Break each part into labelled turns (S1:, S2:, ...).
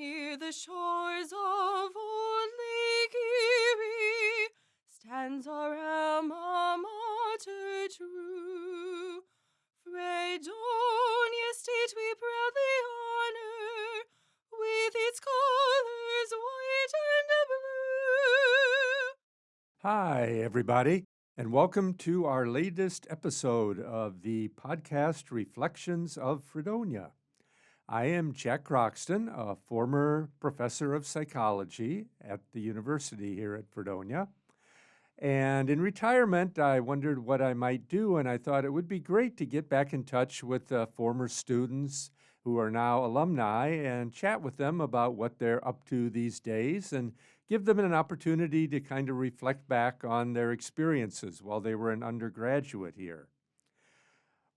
S1: Near the shores of old Lake Erie stands our alma mater true. Fredonia state we proudly honor, with its colors white and blue.
S2: Hi, everybody, and welcome to our latest episode of the podcast Reflections of Fredonia. I am Jack Croxton, a former professor of psychology at the university here at Fredonia. And in retirement, I wondered what I might do, and I thought it would be great to get back in touch with former students who are now alumni and chat with them about what they're up to these days and give them an opportunity to kind of reflect back on their experiences while they were an undergraduate here.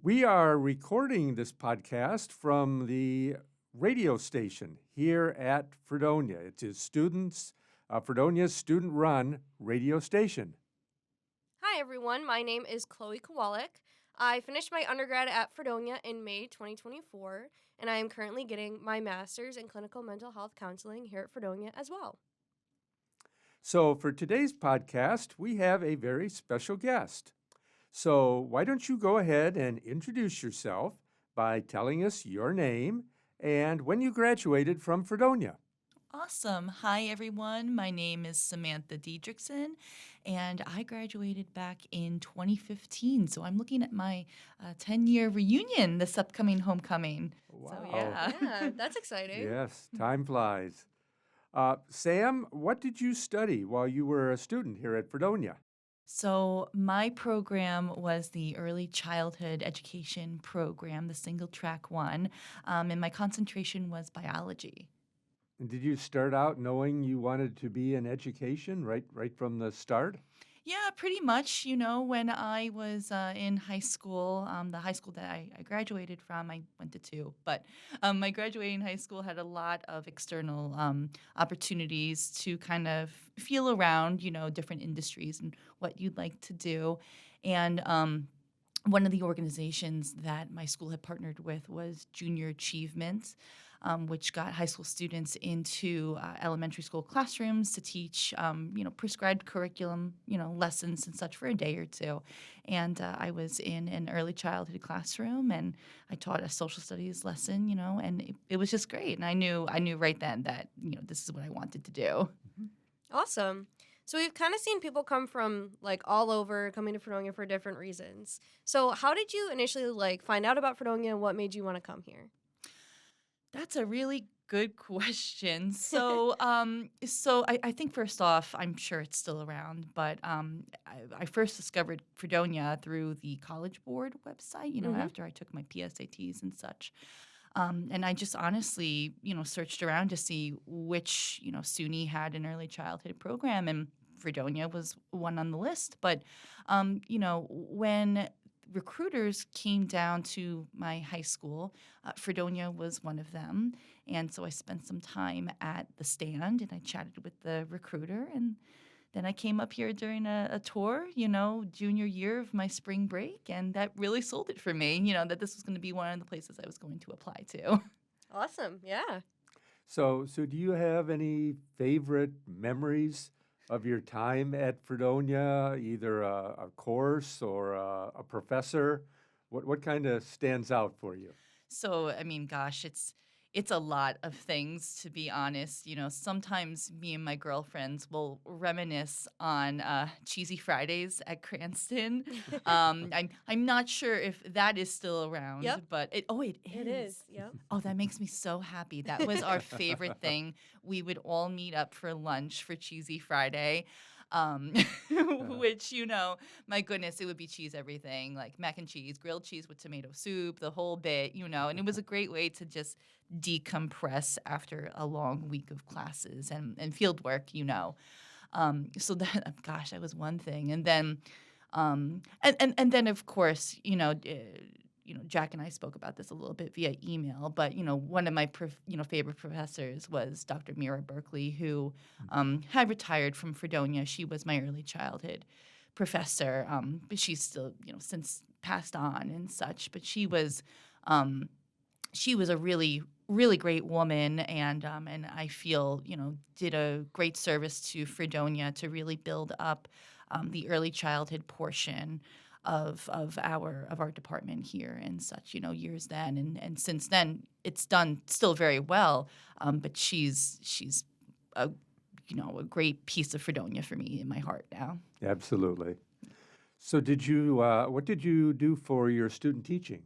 S2: We are recording this podcast from the radio station here at Fredonia. It is Fredonia's student-run radio station.
S1: Hi, everyone. My name is Chloe Kowalik. I finished my undergrad at Fredonia in May 2024, and I am currently getting my master's in clinical mental health counseling here at Fredonia as well.
S2: So for today's podcast, we have a very special guest. So why don't you go ahead and introduce yourself by telling us your name and when you graduated from Fredonia.
S3: Awesome. Hi, everyone. My name is Samantha Didrichsen, and I graduated back in 2015. So I'm looking at my 10-year reunion this upcoming homecoming.
S2: Wow.
S3: So, yeah.
S1: Yeah, that's exciting.
S2: Yes, time flies. Sam, what did you study while you were a student here at Fredonia?
S3: So my program was the early childhood education program, the single track one, and my concentration was biology.
S2: And did you start out knowing you wanted to be in education right from the start?
S3: Yeah, pretty much. You know, when I was in high school, the high school that I graduated from, I went to two, but my graduating high school had a lot of external opportunities to kind of feel around, different industries and what you'd like to do. And one of the organizations that my school had partnered with was Junior Achievement, which got high school students into elementary school classrooms to teach, prescribed curriculum, lessons and such for a day or two. And I was in an early childhood classroom, and I taught a social studies lesson, and it was just great. And I knew right then that, this is what I wanted to do.
S1: Awesome. So we've kind of seen people come from all over, coming to Fredonia for different reasons. So how did you initially find out about Fredonia, and what made you want to come here?
S3: That's a really good question. So, I think first off, I'm sure it's still around, but I first discovered Fredonia through the College Board website, after I took my PSATs and such. And I just honestly, searched around to see which, SUNY had an early childhood program, and Fredonia was one on the list. But, when recruiters came down to my high school, Fredonia was one of them. And so I spent some time at the stand, and I chatted with the recruiter. And then I came up here during a tour, junior year of my spring break. And that really sold it for me, that this was going to be one of the places I was going to apply to.
S1: Awesome. Yeah.
S2: So do you have any favorite memories of your time at Fredonia, either a course or a professor? What kind of stands out for you?
S3: So, I mean, gosh, it's a lot of things, to be honest. Sometimes me and my girlfriends will reminisce on Cheesy Fridays at Cranston. I'm not sure if that is still around,
S1: Yep.
S3: but it is.
S1: It is. Yep.
S3: Oh, that makes me so happy. That was our favorite thing. We would all meet up for lunch for Cheesy Friday. Which, my goodness, it would be cheese everything, like mac and cheese, grilled cheese with tomato soup, the whole bit, and it was a great way to just decompress after a long week of classes and field work, So that, gosh, that was one thing. And then, and then of course, Jack and I spoke about this a little bit via email, but, one of my, favorite professors was Dr. Mira Berkeley, who had retired from Fredonia. She was my early childhood professor, but she's still, since passed on and such. But she was a really really great woman, and I feel did a great service to Fredonia to really build up the early childhood portion of our department here and such. Years then and since then it's done still very well. But she's a a great piece of Fredonia for me in my heart now.
S2: Absolutely. So what did you do for your student teaching?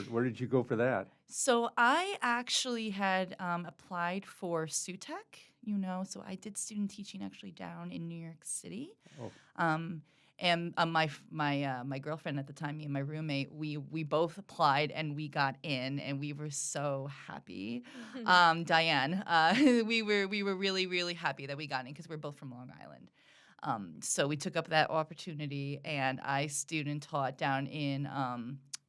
S2: Where did you go for that?
S3: So I actually had applied for SUTEC, so I did student teaching actually down in New York City.
S2: Oh,
S3: Um, and my girlfriend at the time, me and my roommate, we both applied and we got in, and we were so happy. Diane, we were really really happy that we got in because we're both from Long Island. So we took up that opportunity, and I student taught down in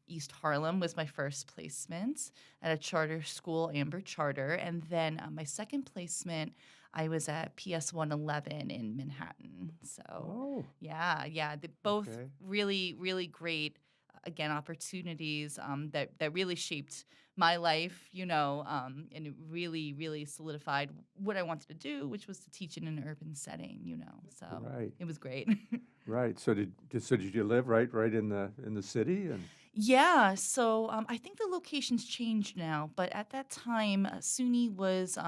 S3: East Harlem was my first placement at a charter school, Amber Charter, and then my second placement, I was at PS 111 in Manhattan. So
S2: oh,
S3: yeah, they both
S2: okay.
S3: really really great again opportunities that really shaped my life, and it really really solidified what I wanted to do, which was to teach in an urban setting. So
S2: Right,
S3: it was great.
S2: right. So did you live right in the city? And
S3: Yeah, so I think the location's changed now, but at that time, SUNY was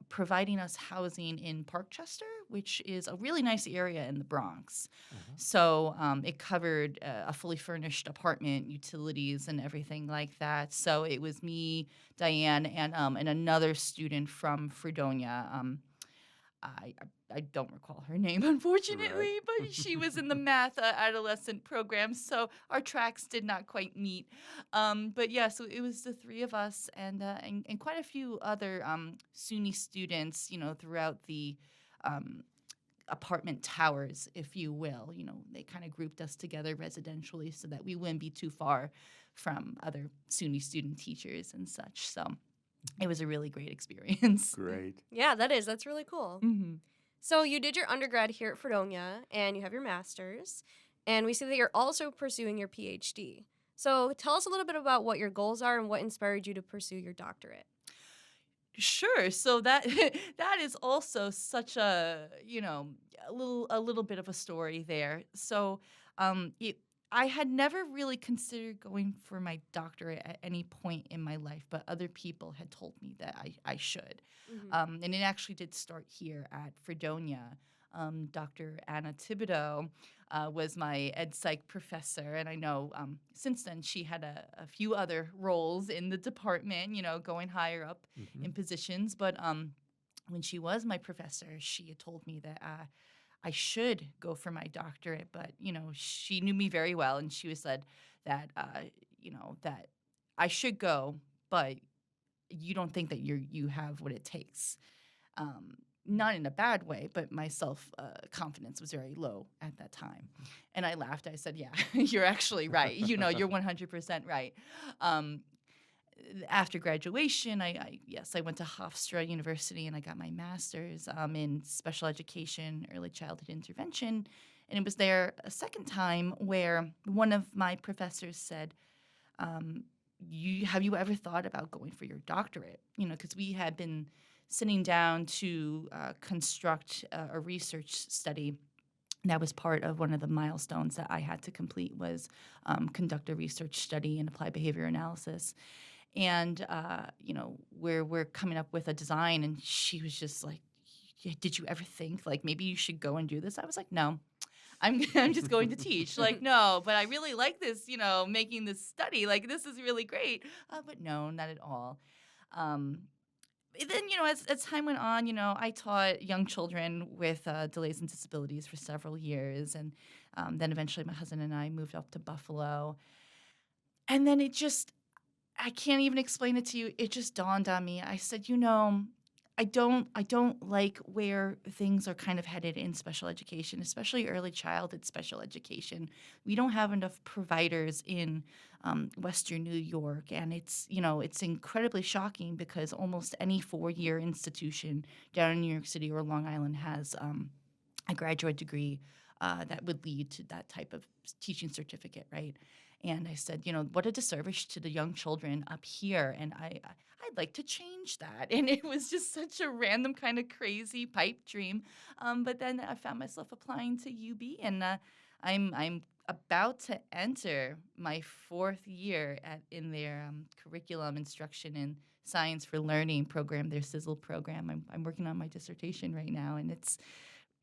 S3: providing us housing in Parkchester, which is a really nice area in the Bronx.
S2: uh-huh.
S3: So it covered a fully furnished apartment, utilities, and everything like that. So it was me, Diane, and another student from Fredonia. I I don't recall her name,
S2: Right.
S3: unfortunately, but she was in the math adolescent program, so our tracks did not quite meet. But yeah, so it was the three of us and quite a few other SUNY students, throughout the um, apartment towers, if you will. They kind of grouped us together residentially so that we wouldn't be too far from other SUNY student teachers and such. So it was a really great experience.
S2: Great.
S1: Yeah, that's really cool.
S3: hmm
S1: So you did your undergrad here at Fredonia, and you have your master's, and we see that you're also pursuing your PhD. So tell us a little bit about what your goals are and what inspired you to pursue your doctorate.
S3: Sure. So that that is also such a little bit of a story there. So it I had never really considered going for my doctorate at any point in my life, but other people had told me that I should.
S1: Mm-hmm.
S3: And it actually did start here at Fredonia. Dr. Anna Thibodeau was my ed psych professor, and I know since then she had a few other roles in the department, going higher up
S2: Hmm.
S3: in positions. But when she was my professor, she had told me that I should go for my doctorate. But she knew me very well, and she was said that that I should go, but you don't think that you have what it takes. Um, Not in a bad way, but my self confidence was very low at that time. And I laughed. I said, "Yeah, you're actually right. You're 100% right." Um, After graduation, I went to Hofstra University and I got my master's in special education, early childhood intervention. And it was there a second time where one of my professors said, have you ever thought about going for your doctorate? Because we had been sitting down to construct a research study. That was part of one of the milestones that I had to complete was conduct a research study and apply behavior analysis. And we're coming up with a design, and she was just like, "Did you ever think like maybe you should go and do this?" I was like, "No, I'm just going to teach." Like, no, but I really like this, making this study. Like, this is really great. But no, not at all. Um, then, as time went on, I taught young children with delays and disabilities for several years. And then eventually my husband and I moved up to Buffalo. And then I can't even explain it to you. It just dawned on me. I said, I don't like where things are kind of headed in special education, especially early childhood special education. We don't have enough providers in Western New York, and it's incredibly shocking because almost any 4-year institution down in New York City or Long Island has a graduate degree that would lead to that type of teaching certificate, right? And I said, what a disservice to the young children up here. And I'd like to change that. And it was just such a random kind of crazy pipe dream. But then I found myself applying to UB, and I'm about to enter my 4th year in their curriculum instruction and science for learning program, their Sizzle program. I'm working on my dissertation right now, and it's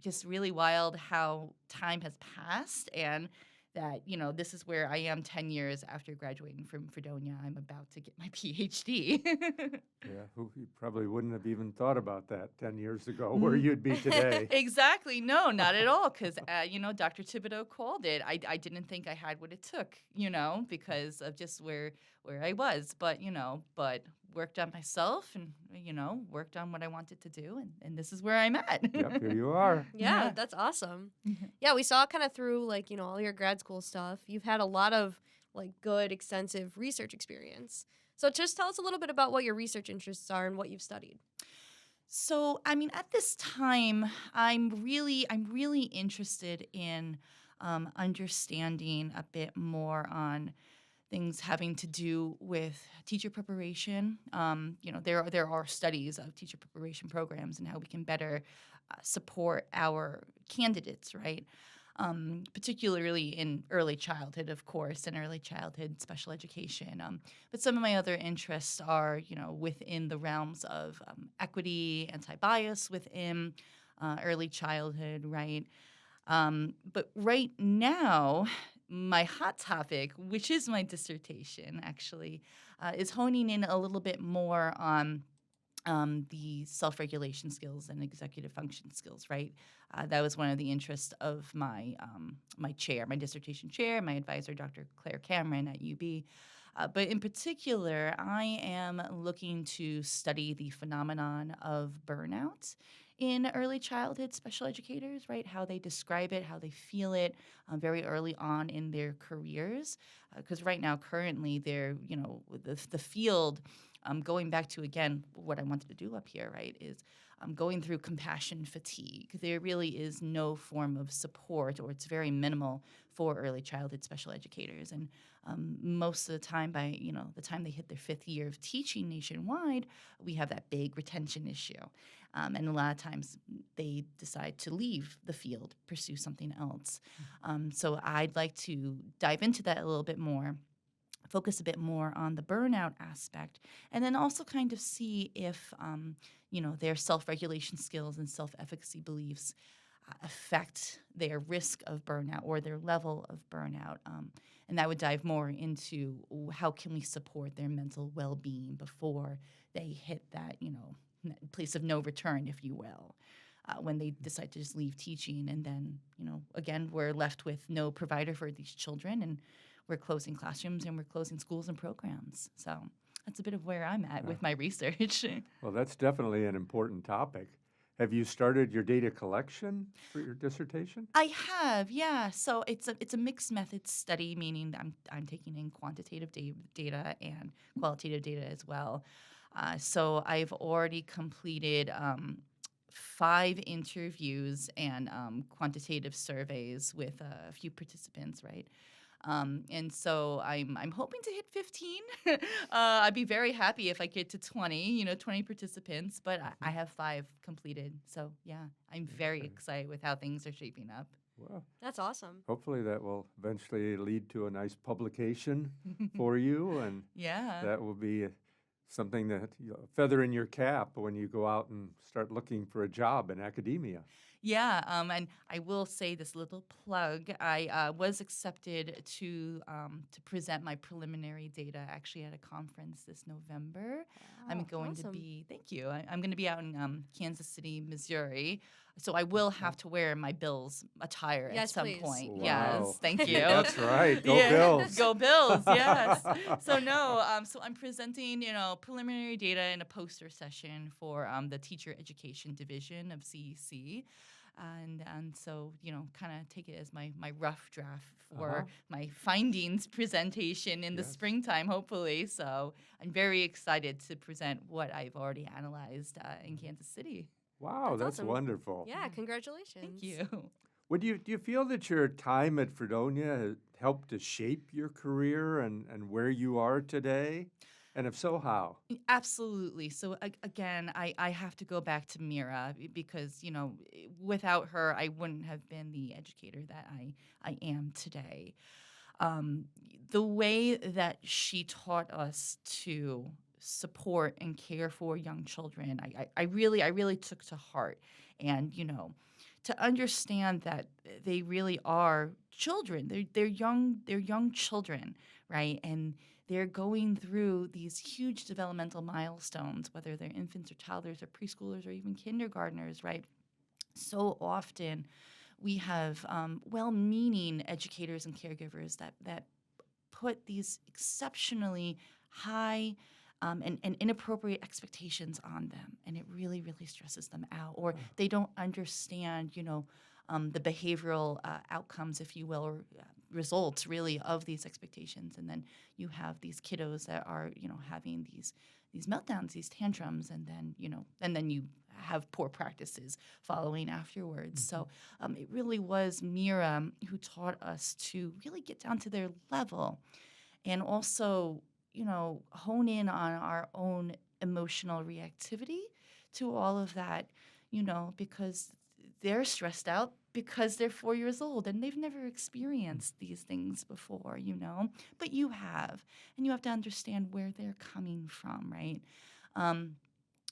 S3: just really wild how time has passed, and that, this is where I am 10 years after graduating from Fredonia. I'm about to get my PhD.
S2: Yeah, you probably wouldn't have even thought about that 10 years ago, where you'd be today.
S3: Exactly. No, not at all. Because, Dr. Thibodeau called it. I didn't think I had what it took, because of just where I was. But worked on myself and, worked on what I wanted to do. And this is where I'm at.
S2: Yep, here you are.
S1: Yeah, that's awesome. Yeah, we saw kind of through all your grad school stuff. You've had a lot of good, extensive research experience. So just tell us a little bit about what your research interests are and what you've studied.
S3: So, at this time, I'm really interested in understanding a bit more on things having to do with teacher preparation. There are studies of teacher preparation programs and how we can better support our candidates, right? Particularly in early childhood, of course, and early childhood special education. But some of my other interests are, within the realms of equity, anti-bias within early childhood, right? But right now, my hot topic, which is my dissertation, actually, is honing in a little bit more on the self-regulation skills and executive function skills, right? That was one of the interests of my chair, my dissertation chair, my advisor, Dr. Claire Cameron at UB. But in particular, I am looking to study the phenomenon of burnout in early childhood special educators, right? How they describe it, how they feel it very early on in their careers. Because right now, currently, they're, the field, going back to, again, what I wanted to do up here, right, is going through compassion fatigue. There really is no form of support, or it's very minimal for early childhood special educators. And most of the time, by the time they hit their 5th year of teaching nationwide, we have that big retention issue. And a lot of times they decide to leave the field, pursue something else. So I'd like to dive into that a little bit more, focus a bit more on the burnout aspect, and then also kind of see if, their self-regulation skills and self-efficacy beliefs affect their risk of burnout or their level of burnout. And that would dive more into how can we support their mental well-being before they hit that, place of no return, if you will, when they decide to just leave teaching. And then, again, we're left with no provider for these children, and we're closing classrooms and we're closing schools and programs. So that's a bit of where I'm at with my research.
S2: Well, that's definitely an important topic. Have you started your data collection for your dissertation?
S3: I have, yeah. So it's a mixed method study, meaning I'm taking in quantitative data and qualitative data as well. So I've already completed 5 interviews and quantitative surveys with a few participants, right? And so I'm hoping to hit 15. I'd be very happy if I get to 20, 20 participants, but I have 5 completed. So yeah, I'm very excited with how things are shaping up.
S2: Well,
S1: That's awesome.
S2: hopefully that will eventually lead to a nice publication for you, and
S3: Yeah.
S2: that will be something that a feather in your cap when you go out and start looking for a job in academia.
S3: Yeah, and I will say this little plug. I was accepted to present my preliminary data actually at a conference this November. I'm going to
S1: awesome.
S3: be, thank you. I'm going to be out in Kansas City, Missouri. So I will have to wear my Bills attire at
S1: Yes,
S3: some
S1: please.
S3: point.
S2: Wow.
S3: Yes, thank you.
S2: That's right. Go
S3: Yeah.
S2: Bills.
S3: Go Bills, yes. So so I'm presenting, preliminary data in a poster session for the Teacher Education Division of CEC. And so, kind of take it as my rough draft for my findings presentation in the springtime, hopefully. So I'm very excited to present what I've already analyzed in Kansas City.
S2: Wow, that's
S1: awesome.
S2: wonderful.
S1: Yeah, congratulations.
S3: Thank you.
S2: Do you feel that your time at Fredonia has helped to shape your career and where you are today? And if so, how?
S3: Absolutely. So again, I have to go back to Mira because without her, I wouldn't have been the educator that I am today. Um, the way that she taught us to support and care for young children, I really took to heart, and to understand that they really are children. They're young children, right? And they're going through these huge developmental milestones, whether they're infants or toddlers or preschoolers or even kindergartners, right? So often we have well-meaning educators and caregivers that put these exceptionally high and inappropriate expectations on them, and it really, really stresses them out, or they don't understand, the behavioral outcomes, if you will, or results really of these expectations, and then you have these kiddos that are, having these meltdowns, these tantrums, and then you have poor practices following afterwards. So it really was Mira who taught us to really get down to their level and also, hone in on our own emotional reactivity to all of that, because they're stressed out because they're 4 years old and they've never experienced these things before, but you have, and you have to understand where they're coming from, right? Um,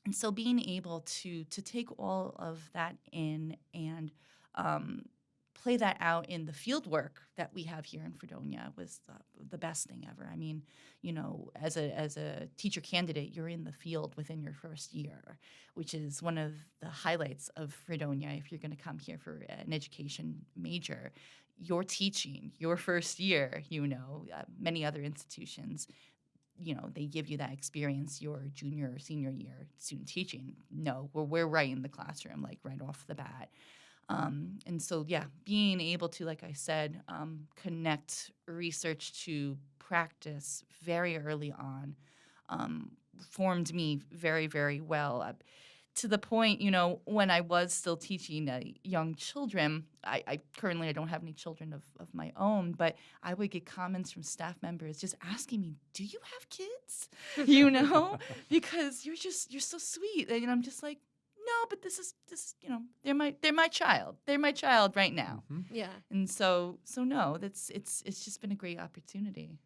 S3: and so being able to take all of that in and um, play that out in the field work that we have here in Fredonia was the best thing ever. I mean, as a teacher candidate, you're in the field within your first year, which is one of the highlights of Fredonia. If you're going to come here for an education major, you're teaching your first year. Many other institutions, they give you that experience your junior or senior year student teaching. No, we're right in the classroom, like right off the bat. And so, yeah, being able to, like I said, connect research to practice very early on formed me very, very well. To the point, when I was still teaching young children, I currently I don't have any children of my own, but I would get comments from staff members just asking me, "Do you have kids?" Because you're so sweet, and I'm just like, no, but this is they're my child. They're my child right now.
S2: Mhm.
S1: Yeah.
S3: And so no, it's just been a great opportunity.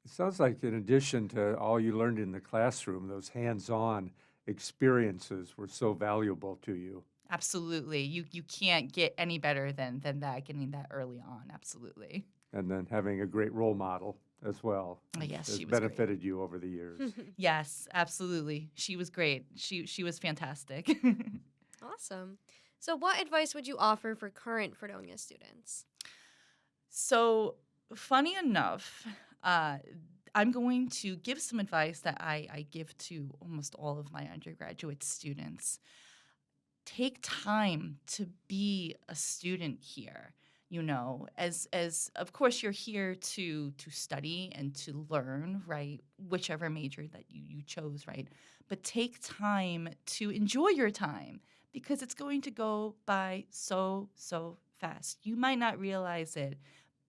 S2: It sounds like in addition to all you learned in the classroom, those hands-on experiences were so valuable to you.
S3: Absolutely. You can't get any better than that, getting that early on. Absolutely.
S2: And then having a great role model as well
S3: Yes,
S2: has
S3: she was great.
S2: benefited you over the years.
S3: Yes, absolutely. She was great. She was fantastic.
S1: Awesome. So, what advice would you offer for current Fredonia students?
S3: So, funny enough, I'm going to give some advice that I give to almost all of my undergraduate students. Take time to be a student here. As of course you're here to study and to learn, right? Whichever major that you chose, right? But take time to enjoy your time because it's going to go by so fast. You might not realize it,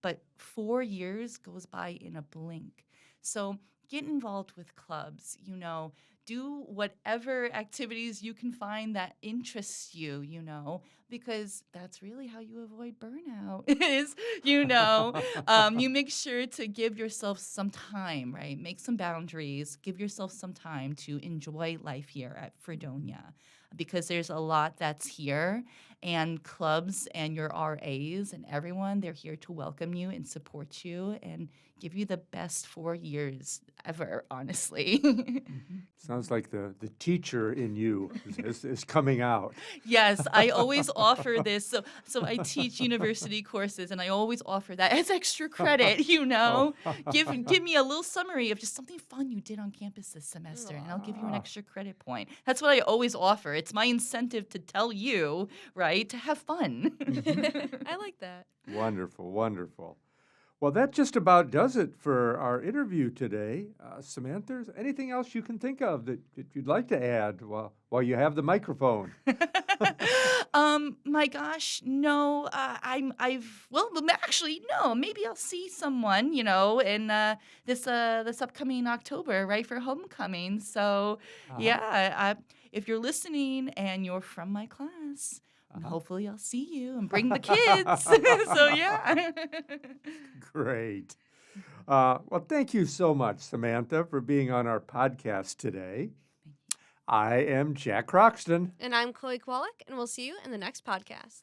S3: but 4 years goes by in a blink. So get involved with clubs, do whatever activities you can find that interests you, because that's really how you avoid burnout is, you make sure to give yourself some time, right? Make some boundaries, give yourself some time to enjoy life here at Fredonia because there's a lot that's here, and clubs and your RAs and everyone, they're here to welcome you and support you and give you the best 4 years ever, honestly.
S2: Sounds like the teacher in you is coming out.
S3: Yes, I always offer this. So I teach university courses, and I always offer that as extra credit. Give me a little summary of just something fun you did on campus this semester, and I'll give you an extra credit point. That's what I always offer. It's my incentive to tell you, right, to have fun.
S1: I like that.
S2: Wonderful, wonderful. Well, that just about does it for our interview today. Samantha, is anything else you can think of that you'd like to add while you have the microphone?
S3: My gosh, no. Actually, no. Maybe I'll see someone, in this upcoming October, right for homecoming. So,
S2: Uh-huh.
S3: yeah, if you're listening and you're from my class,
S2: Uh-huh.
S3: hopefully I'll see you and bring the kids. So, yeah.
S2: Great. Well, thank you so much, Samantha, for being on our podcast today. I am Jack Croxton.
S1: And I'm Chloe Kowalik, and we'll see you in the next podcast.